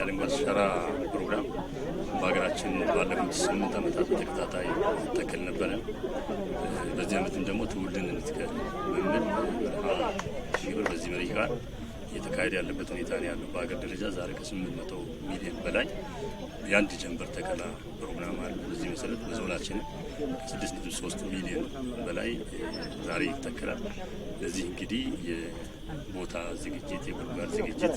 የአረንጓዴ አሻራ ፕሮግራም በሀገራችን ባለፉት 8 ዓመታት ተከታታይ ተከል ነበረ። በዚህ ዓመትም ደግሞ ትውልድን እንትከል በሚል በዚህ መሪ ቃል የተካሄደ ያለበት ሁኔታ ነው ያለው። በሀገር ደረጃ ዛሬ ከ800 ሚሊዮን በላይ የአንድ ጀንበር ተከላ ፕሮግራም አለ። በዚህ መሰረት በዞናችን ከ6.3 ሚሊዮን በላይ ዛሬ ይተከላል። ለዚህ እንግዲህ የቦታ ዝግጅት፣ የጉድጓድ ዝግጅት፣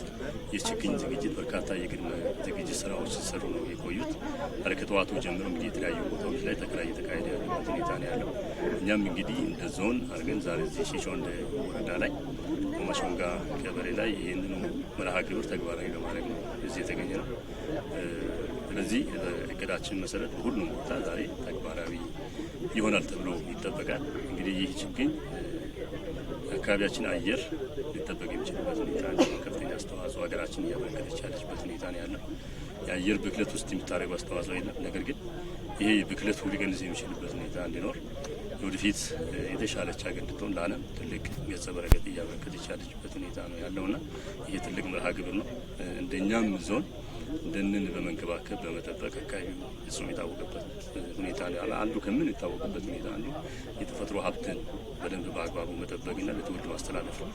የችግኝ ዝግጅት፣ በርካታ የቅድመ ዝግጅት ስራዎች ሲሰሩ ነው የቆዩት። ከጠዋቱ ጀምሮ እንግዲህ የተለያዩ ቦታዎች ላይ ተከላ እየተካሄደ ያለበት ሁኔታ ነው ያለው። እኛም እንግዲህ እንደ ዞን አድርገን ዛሬ እዚህ ሺሾንደ ወረዳ ላይ ማሾንጋ ቀበሌ ላይ ይህንኑ መርሃ ግብር ተግባራዊ ለማድረግ ነው እዚህ የተገኘ ነው። ስለዚህ በእቅዳችን መሰረት ሁሉም ቦታ ዛሬ ተግባራዊ ይሆናል ተብሎ ይጠበቃል። እንግዲህ ይህ ችግኝ አካባቢያችን አየር ሊጠበቅ የሚችልበት ሁኔታ ከፍተኛ አስተዋጽኦ ሀገራችን እያበረከተች ያለችበት ሁኔታ ነው ያለው። የአየር ብክለት ውስጥ የምታደርገው አስተዋጽኦ የለም። ነገር ግን ይሄ ብክለት ሊቀንስ የሚችልበት ሁኔታ እንዲኖር ወደፊት የተሻለች ሀገር እንድትሆን ለዓለም ትልቅ ገጸ በረከት እያበረከተች ያለችበት ሁኔታ ነው ያለውና ይሄ ትልቅ መርሃ ግብር ነው። እንደኛም ዞን ደንን በመንከባከብ በመጠበቅ አካባቢው ፍጹም የታወቀበት ሁኔታ ነው። አንዱ ከምን የታወቀበት ሁኔታ አንዱ የተፈጥሮ ሀብትን በደንብ በአግባቡ መጠበቅና ለትውልድ ማስተላለፍ ነው።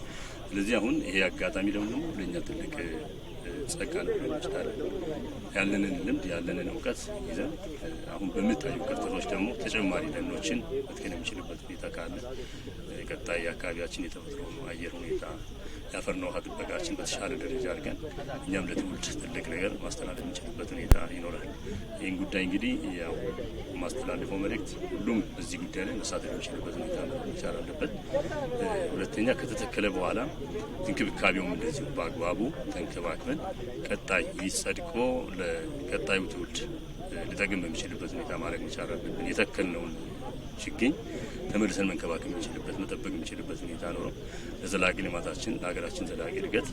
ስለዚህ አሁን ይሄ አጋጣሚ ደግሞ ለእኛ ትልቅ ጸጋ ነው እንችላለን። ያለንን ልምድ ያለንን እውቀት ይዘን አሁን በሚታዩ ክፍተቶች ደግሞ ተጨማሪ ደኖችን መትከል የሚችልበት ሁኔታ ካለ ቀጣይ የአካባቢያችን የተፈጥሮ አየር ሁኔታ የአፈርና ውሃ ጥበቃችን በተሻለ ደረጃ አድርገን እኛም ለትውልድ ትልቅ ነገር ማስተላለፍ የሚችልበት ሁኔታ ይኖራል። ይህን ጉዳይ እንግዲህ ያው ማስተላለፈው መልእክት ሁሉም በዚህ ጉዳይ ላይ መሳተፍ የሚችልበት ሁኔታ መቻል አለበት። ሁለተኛ ከተተከለ በኋላ እንክብካቤውም እንደዚሁ በአግባቡ ተንከባክበን ቀጣይ ይጸድቆ ለቀጣዩ ትውልድ ሊጠቅም በሚችልበት ሁኔታ ማድረግ መቻል አለብን። የተከልነውን ችግኝ ተመልሰን መንከባከብ የሚችልበት መጠበቅ የሚችልበት ሁኔታ ኖሮ ለዘላቂ ልማታችን ለሀገራችን ዘላቂ እድገት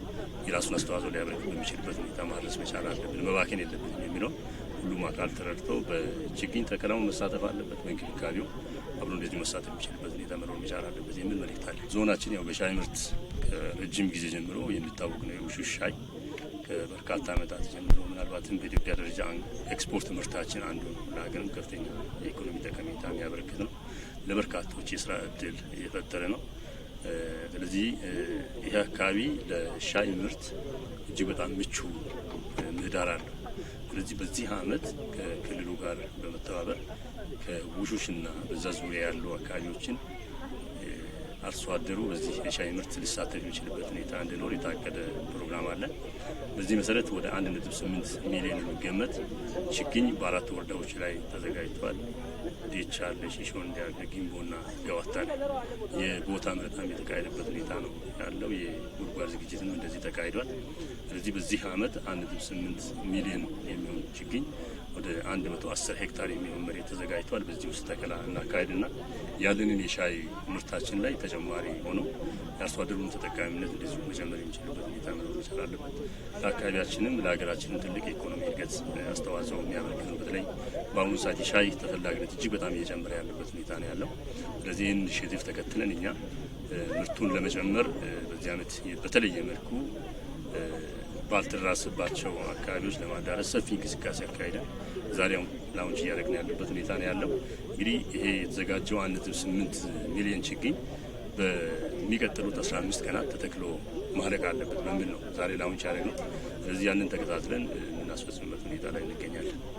የራሱን አስተዋጽኦ ሊያበረክት በሚችልበት ሁኔታ ማድረስ መቻል አለብን። መባከን የለብንም የሚለው ሁሉም አካል ተረድቶ በችግኝ ተከላው መሳተፍ አለበት። በእንክብካቤው አብሮ እንደዚህ መሳተፍ የሚችልበት ሁኔታ መኖር መቻል አለበት የሚል መልእክት አለ። ዞናችን ያው በሻይ ምርት ከረጅም ጊዜ ጀምሮ የሚታወቅ ነው። የውሹ ሻይ ከበርካታ ዓመታት ጀምሮ ምናልባትም በኢትዮጵያ ደረጃ ኤክስፖርት ምርታችን አንዱ ነው። ለሀገርም ከፍተኛ የኢኮኖሚ ጠቀሜታ የሚያበረክት ነው። ለበርካቶች የስራ እድል እየፈጠረ ነው። ስለዚህ ይህ አካባቢ ለሻይ ምርት እጅግ በጣም ምቹ ምህዳር አለው። ስለዚህ በዚህ ዓመት ከክልሉ ጋር በመተባበር ከውሹሽና በዛ ዙሪያ ያሉ አካባቢዎችን አርሶ አደሩ በዚህ የሻይ ምርት ሊሳተፍ የሚችልበት ሁኔታ እንዲኖር የታቀደ ፕሮግራም አለ። በዚህ መሰረት ወደ 1.8 ሚሊዮን የሚገመት ችግኝ በ4 ወረዳዎች ላይ ተዘጋጅቷል። ዴቻ አለ፣ ሺሾንዴ አለ፣ ጊምቦና ገዋታ ላይ የቦታ ምረጣም የተካሄደበት ሁኔታ ነው ያለው። የጉድጓድ ዝግጅትም እንደዚህ ተካሂዷል። ስለዚህ በዚህ ዓመት 1.8 ሚሊዮን የሚሆን ችግኝ ወደ 110 ሄክታር የሚሆን መሬት ተዘጋጅቷል። በዚህ ውስጥ ተከላ እናካሄድና ያለንን የሻይ ምርታችን ላይ ተጨማሪ ሆኖ የአርሶ አደሩን ተጠቃሚነት እንደዚሁ መጨመር የሚችልበት ሁኔታ መኖር መቻል አለበት። ለአካባቢያችንም ለሀገራችንም ትልቅ የኢኮኖሚ እድገት አስተዋጽኦ የሚያበረክት ነው። በተለይ በአሁኑ ሰዓት የሻይ ተፈላጊነት እጅግ በጣም እየጨመረ ያለበት ሁኔታ ነው ያለው። ስለዚህ ይህን ኢኒሼቲቭ ተከትለን እኛ ምርቱን ለመጨመር በዚህ ዓመት በተለየ መልኩ ባልተደረሰባቸው አካባቢዎች ለማዳረስ ሰፊ እንቅስቃሴ አካሂደን ዛሬ ላውንች እያደረግን ያለበት ሁኔታ ነው ያለው። እንግዲህ ይሄ የተዘጋጀው 1.8 ሚሊዮን ችግኝ በሚቀጥሉት 15 ቀናት ተተክሎ ማለቅ አለበት በሚል ነው ዛሬ ላውንች ያደረግነው። ስለዚህ ያንን ተከታትለን የምናስፈጽምበት ሁኔታ ላይ እንገኛለን።